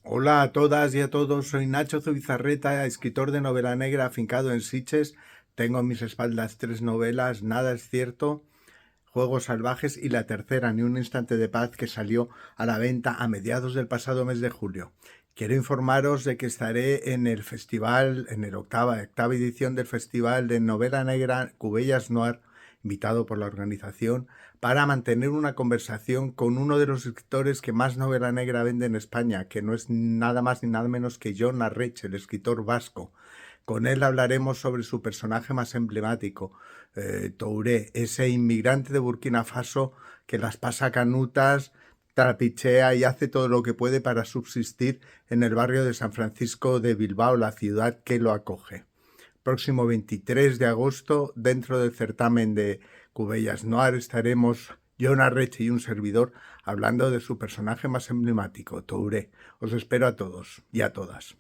Hola a todas y a todos, soy Nacho Zubizarreta, escritor de novela negra afincado en Sitges. Tengo a mis espaldas 3 novelas, Nada es cierto, Juegos salvajes y la tercera, Ni un instante de paz, que salió a la venta a mediados del pasado mes de julio. Quiero informaros de que estaré en el festival, en el octava edición del Festival de Novela Negra Cubellas Noir, invitado por la organización, para mantener una conversación con uno de los escritores que más novela negra vende en España, que no es nada más ni nada menos que Jon Arretxe, el escritor vasco. Con él hablaremos sobre su personaje más emblemático, Touré, ese inmigrante de Burkina Faso que las pasa canutas, trapichea y hace todo lo que puede para subsistir en el barrio de San Francisco de Bilbao, la ciudad que lo acoge. Próximo 23 de agosto, dentro del certamen de Cubellas Noir, estaremos Jon Arretxe y un servidor hablando de su personaje más emblemático, Touré. Os espero a todos y a todas.